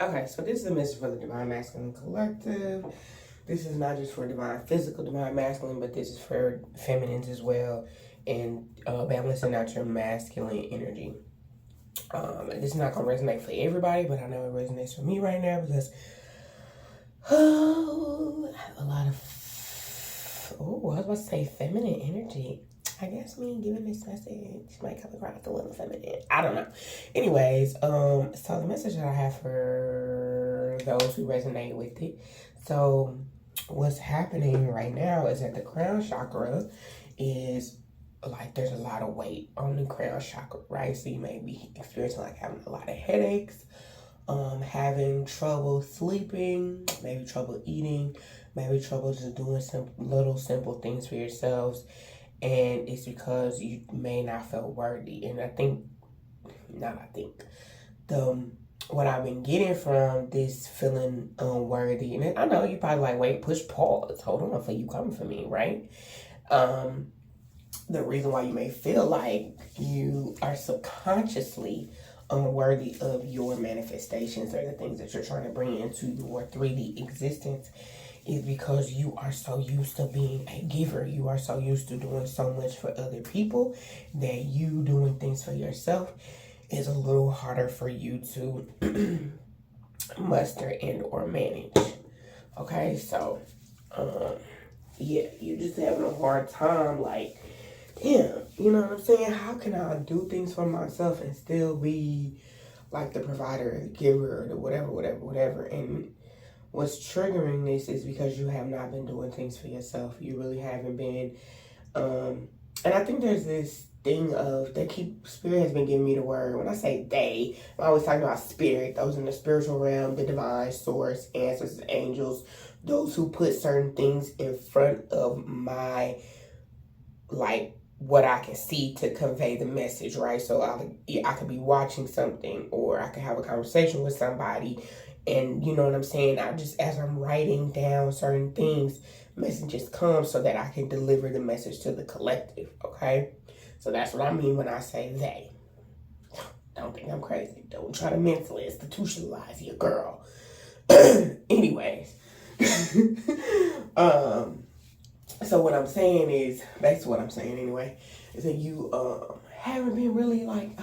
Okay, so this is a message for the Divine Masculine Collective. This is not just for Divine Physical, Divine Masculine, but this is for feminines as well, and balancing out your masculine energy. This is not going to resonate for everybody, but I know it resonates for me right now because I have a lot of, I was about to say feminine energy. I guess me giving this message might come across a little feminine. I don't know. Anyways, so the message that I have for those who resonate with it. So what's happening right now is that the crown chakra is like there's a lot of weight on the crown chakra, right? So you may be experiencing like having a lot of headaches, having trouble sleeping, maybe trouble eating, maybe trouble just doing some little simple things for yourselves. And it's because you may not feel worthy. And what I've been getting from this feeling unworthy, and I know you probably like, wait, push pause, hold on, for you coming for me, right? The reason why you may feel like you are subconsciously unworthy of your manifestations or the things that you're trying to bring into your 3D existence is because you are so used to being a giver. You are so used to doing so much for other people that you doing things for yourself is a little harder for you to muster and or manage. Okay, so yeah, you're just having a hard time, like, damn, you know what I'm saying? How can I do things for myself and still be like the provider or the giver or the whatever? And what's triggering this is because you have not been doing things for yourself. You really haven't been. And I think there's this thing of Spirit has been giving me the word. When I say they, I'm always talking about spirit, those in the spiritual realm, the divine source, ancestors, angels, those who put certain things in front of my, like, what I can see to convey the message, right? So I could be watching something, or I could have a conversation with somebody, and you know what I'm saying? As I'm writing down certain things, messages come so that I can deliver the message to the collective, okay? So that's what I mean when I say they. Don't think I'm crazy. Don't try to mentally institutionalize your girl. Anyways. So what I'm saying is, that's what I'm saying anyway, is that you haven't been really like,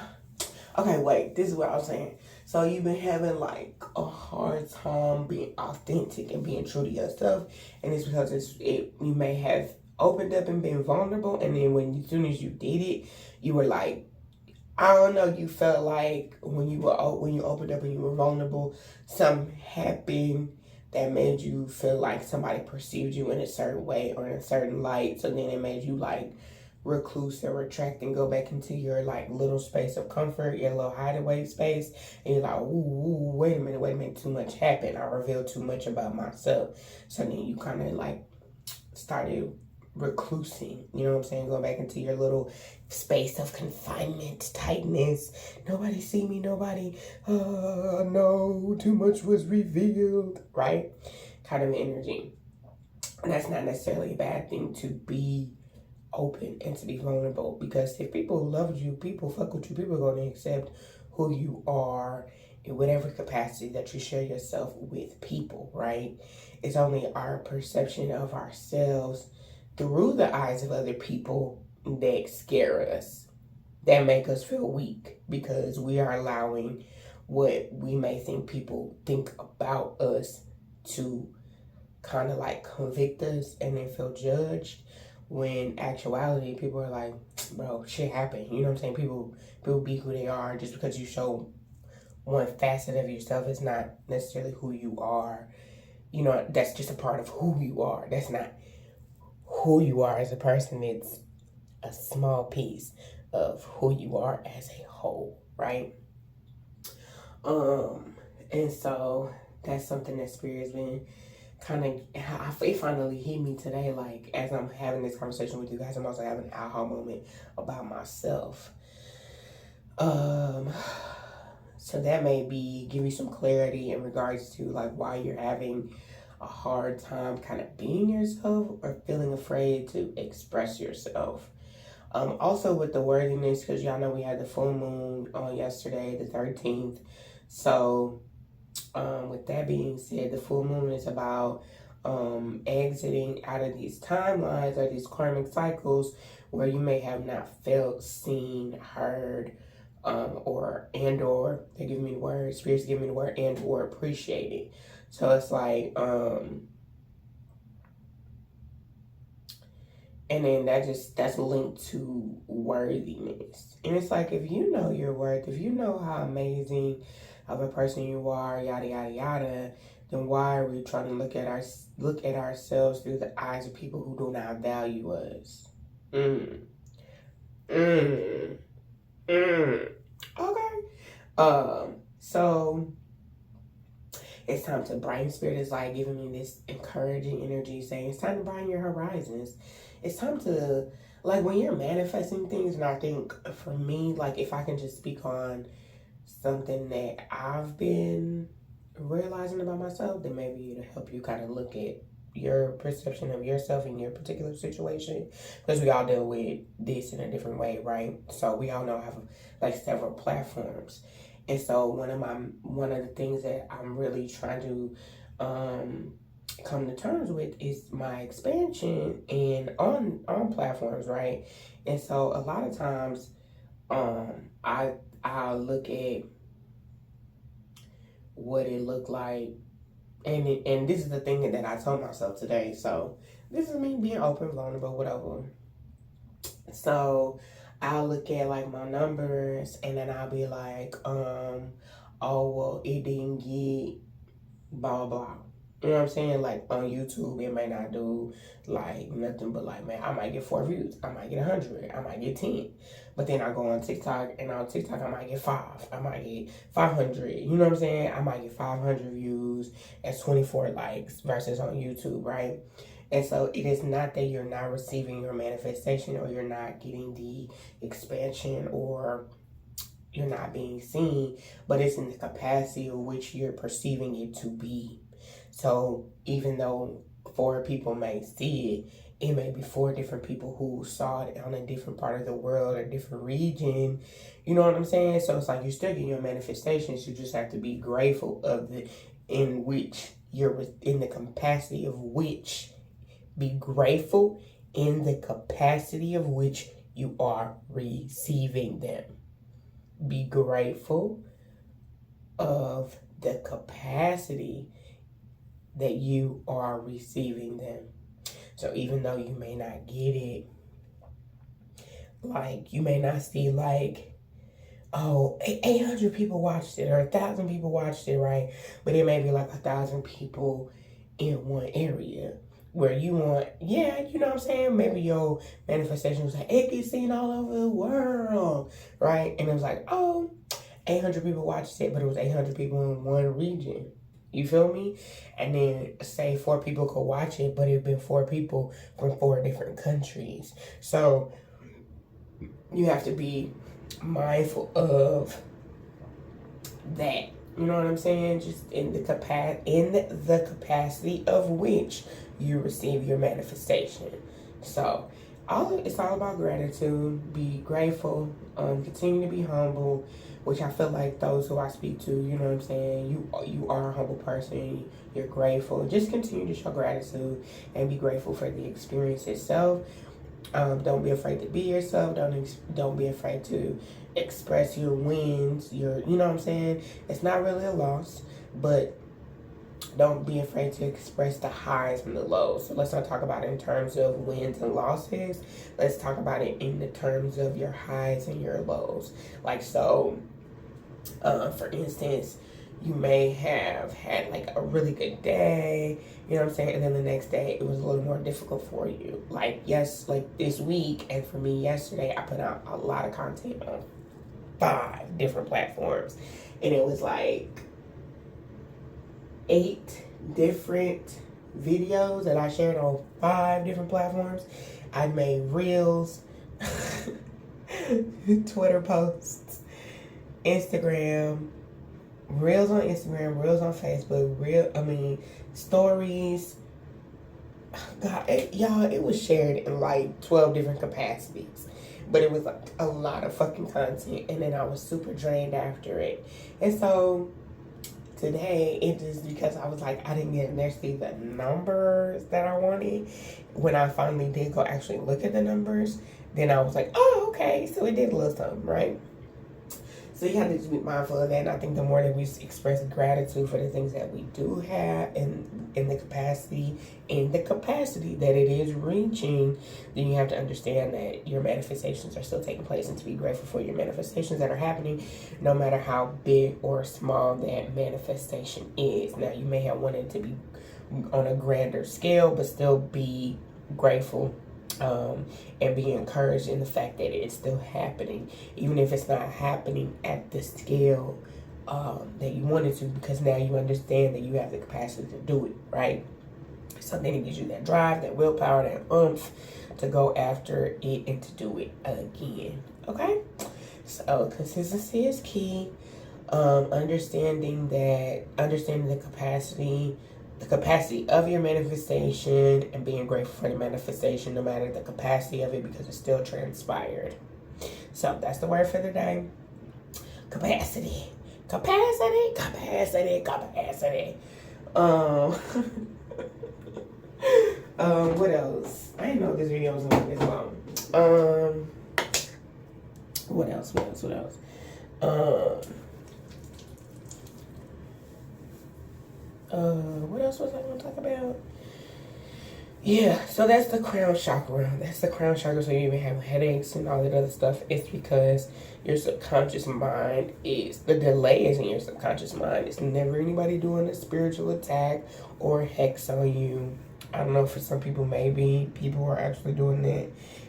okay, wait, this is what I was saying. So you've been having like a hard time being authentic and being true to yourself, and it's because you may have opened up and been vulnerable, and then as soon as you did it, you were like, I don't know, you felt like when you opened up and you were vulnerable, something happened that made you feel like somebody perceived you in a certain way or in a certain light. So then it made you like recluse or retract and go back into your like little space of comfort, your little hideaway space. And you're like, ooh, wait a minute, too much happened. I revealed too much about myself. So then you kind of like started reclusing, you know what I'm saying? Going back into your little space of confinement, tightness. Nobody see me, nobody, no, too much was revealed, right? Kind of energy. And that's not necessarily a bad thing to be open and to be vulnerable, because if people love you, people fuck with you, people are going to accept who you are in whatever capacity that you share yourself with people, right? It's only our perception of ourselves through the eyes of other people that scare us, that make us feel weak, because we are allowing what we may think people think about us to kind of like convict us and then feel judged, when actuality people are like, bro, shit happened, you know what I'm saying? People be who they are. Just because you show one facet of yourself is not necessarily who you are. You know, that's just a part of who you are. That's not who you are as a person. It's a small piece of who you are as a whole, right? And so that's something that Spirit's been kind of, it finally hit me today, like as I'm having this conversation with you guys, I'm also having an aha moment about myself. So that may give you some clarity in regards to like why you're having a hard time kind of being yourself or feeling afraid to express yourself. Also with the worthiness, because y'all know we had the full moon on yesterday, the 13th. So with that being said, the full moon is about exiting out of these timelines or these karmic cycles where you may have not felt, seen, heard, or they give me the word, spirits give me the word, and or appreciated. So it's like, and then that's linked to worthiness. And it's like, if you know your worth, if you know how amazing of a person you are, yada yada yada, then why are we trying to look at ourselves through the eyes of people who do not value us? Okay. So it's time to brighten. Spirit is like giving me this encouraging energy, saying it's time to brighten your horizons. It's time to, like, when you're manifesting things, and I think for me, like, if I can just speak on something that I've been realizing about myself, then maybe it'll help you kind of look at your perception of yourself in your particular situation, because we all deal with this in a different way, right? So we all know I have like several platforms, and so one of the things that I'm really trying to come to terms with is my expansion and on platforms, right? And so a lot of times I'll look at what it looked like, and this is the thing that I told myself today. So this is me being open, vulnerable, whatever. So I'll look at like my numbers, and then I'll be like, oh well, it didn't get blah blah. You know what I'm saying? Like on YouTube, it may not do like nothing but like, man, I might get 4 views, I might get 100, I might get 10. But then I go on TikTok, and on TikTok I might get 5, I might get 500. You know what I'm saying? I might get 500 views as 24 likes versus on YouTube, right? And so it is not that you're not receiving your manifestation, or you're not getting the expansion, or you're not being seen, but it's in the capacity of which you're perceiving it to be. So even though 4 people may see it, it may be 4 different people who saw it on a different part of the world or different region. You know what I'm saying? So it's like you're still getting your manifestations. You just have to be grateful of the in which you're in the capacity of which. Be grateful in the capacity of which you are receiving them. Be grateful of the capacity that you are receiving them. So even though you may not get it, like you may not see like, oh, 800 people watched it or 1,000 people watched it, right? But it may be like 1,000 people in one area where you want, yeah, you know what I'm saying? Maybe your manifestation was like, it gets seen all over the world, right? And it was like, oh, 800 people watched it, but it was 800 people in one region. You feel me? And then say 4 people could watch it, but it'd been 4 people from 4 different countries. So you have to be mindful of that. You know what I'm saying? Just in the capacity of which you receive your manifestation. So it's all about gratitude. Be grateful. Continue to be humble, which I feel like those who I speak to, you know what I'm saying, you are a humble person. You're grateful. Just continue to show gratitude and be grateful for the experience itself. Don't be afraid to be yourself. Don't be afraid to express your wins. You know what I'm saying? It's not really a loss, but don't be afraid to express the highs and the lows. So let's not talk about it in terms of wins and losses. Let's talk about it in the terms of your highs and your lows. Like, so, for instance, you may have had like a really good day, you know what I'm saying? And then the next day it was a little more difficult for you. Like this week, and for me yesterday, I put out a lot of content on 5 different platforms. And it was like 8 different videos that I shared on 5 different platforms. I made reels, Twitter posts, Instagram, reels on Instagram, reels on Facebook, stories. God, y'all, it was shared in like 12 different capacities. But it was like a lot of fucking content, and then I was super drained after it. And so today, it just because I was like, I didn't get necessarily the numbers that I wanted. When I finally did go actually look at the numbers, then I was like, oh, okay, so it did a little something, right? So you have to just be mindful of that. And I think the more that we express gratitude for the things that we do have and in the capacity that it is reaching, then you have to understand that your manifestations are still taking place and to be grateful for your manifestations that are happening, no matter how big or small that manifestation is. Now, you may have wanted to be on a grander scale, but still be grateful and be encouraged in the fact that it's still happening, even if it's not happening at the scale that you wanted to, because now you understand that you have the capacity to do it, right? So then it gives you that drive, that willpower, that oomph to go after it and to do it again, okay? So consistency is key. Understanding the capacity of your manifestation and being grateful for the manifestation, no matter the capacity of it, because it's still transpired. So that's the word for the day. Capacity. What else? I didn't know this video was gonna be this long. What else? What else was I going to talk about? Yeah, so that's the crown chakra. So you even have headaches and all that other stuff. It's because your subconscious mind the delay is in your subconscious mind. It's never anybody doing a spiritual attack or hex on you. I don't know, for some people, maybe people are actually doing that.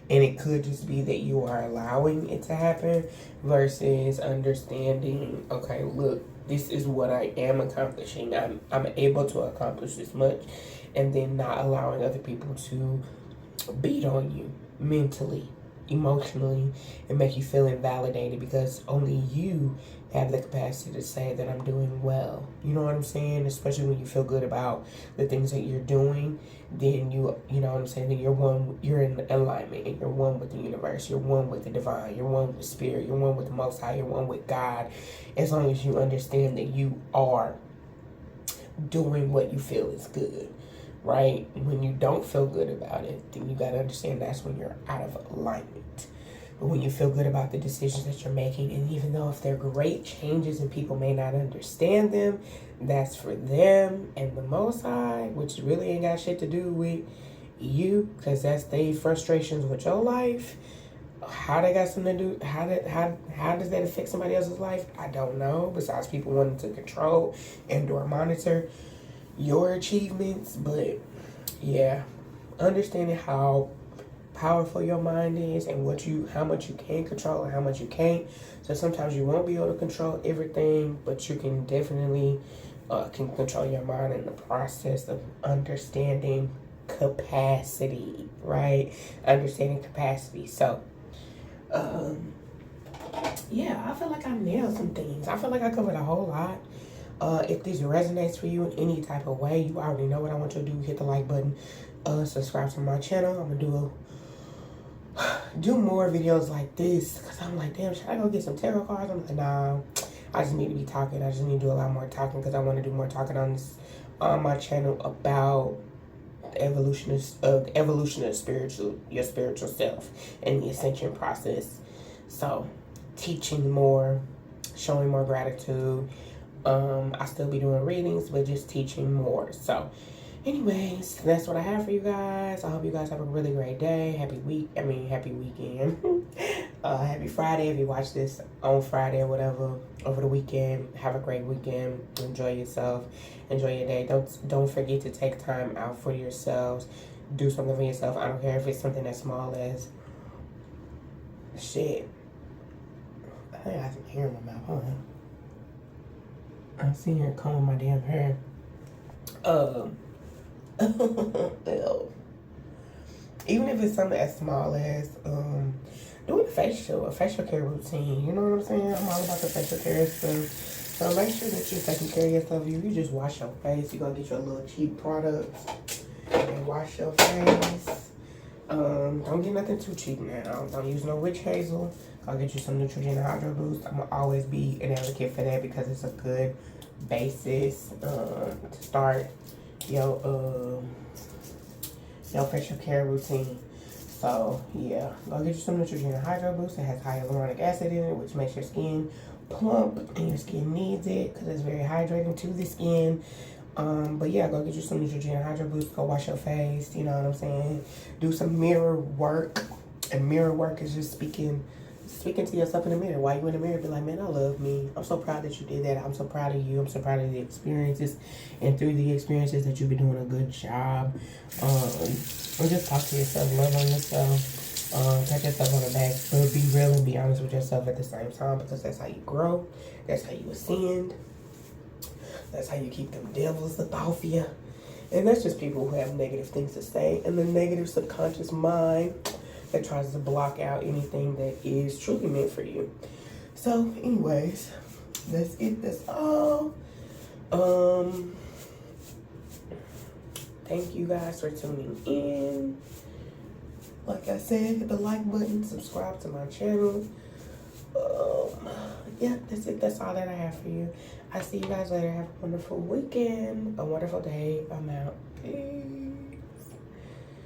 And it could just be that you are allowing it to happen versus understanding, okay, look, this is what I am accomplishing. I'm able to accomplish this much, and then not allowing other people to beat on you mentally, emotionally, and make you feel invalidated, because only you have the capacity to say that I'm doing well. You know what I'm saying? Especially when you feel good about the things that you're doing, then you know what I'm saying, then you're in alignment, and you're one with the universe, you're one with the divine, you're one with spirit, you're one with the Most High, you're one with God, as long as you understand that you are doing what you feel is good, right? When you don't feel good about it, then you got to understand that's when you're out of alignment. But when you feel good about the decisions that you're making, and even though if they're great changes and people may not understand them, that's for them and the Most High, which really ain't got shit to do with you, because that's their frustrations with your life. How they got something to do? How does that affect somebody else's life? I don't know. Besides people wanting to control and or monitor your achievements, but yeah, understanding how powerful your mind is and how much you can control and how much you can't. So sometimes you won't be able to control everything, but you can definitely can control your mind in the process of understanding capacity, right? Understanding capacity. So yeah, I feel like I nailed some things. I feel like I covered a whole lot. If this resonates for you in any type of way, you already know what I want you to do. Hit the like button, subscribe to my channel. I'm gonna do more videos like this, because I'm like, damn, should I go get some tarot cards? I'm like, nah, I just need to be talking. I just need to do a lot more talking, because I want to do more talking on my channel about the evolution of your spiritual self and the ascension process. So teaching more, showing more gratitude. I still be doing readings, but just teaching more. So anyways, that's what I have for you guys. I hope you guys have a really great day. Happy weekend. Happy Friday if you watch this on Friday or whatever over the weekend. Have a great weekend. Enjoy yourself. Enjoy your day. Don't forget to take time out for yourselves. Do something for yourself. I don't care if it's something as small as shit. I think I have some hair in my mouth. Hold on. I'm sitting here combing my damn hair. Even if it's something as small as doing a facial care routine, you know what I'm saying? I'm all about the facial care stuff. So make sure that you're taking care of yourself. You just wash your face. You go get your little cheap products and wash your face. Don't get nothing too cheap now. Don't use no witch hazel. I'll get you some Neutrogena Hydro Boost. I'm gonna always be an advocate for that, because it's a good basis to start your facial care routine. So yeah, go get you some Neutrogena Hydro Boost. It has hyaluronic acid in it, which makes your skin plump, and your skin needs it because it's very hydrating to the skin. But yeah, go get you some Neutrogena Hydro Boost. Go wash your face. You know what I'm saying? Do some mirror work, and mirror work is just speaking to yourself in the mirror. While you in the mirror, be like, man, I love me. I'm so proud that you did that. I'm so proud of you. I'm so proud of the experiences, and through the experiences that you've been doing a good job. And just talk to yourself, love on yourself, pat yourself on the back, but be real and be honest with yourself at the same time, because that's how you grow. That's how you ascend. That's how you keep them devils up off you. And that's just people who have negative things to say, and the negative subconscious mind that tries to block out anything that is truly meant for you. So anyways, that's it. That's all. Thank you guys for tuning in. Like I said, hit the like button, subscribe to my channel. Yeah, that's it. That's all that I have for you. I see you guys later. Have a wonderful weekend, a wonderful day. I'm out. Peace.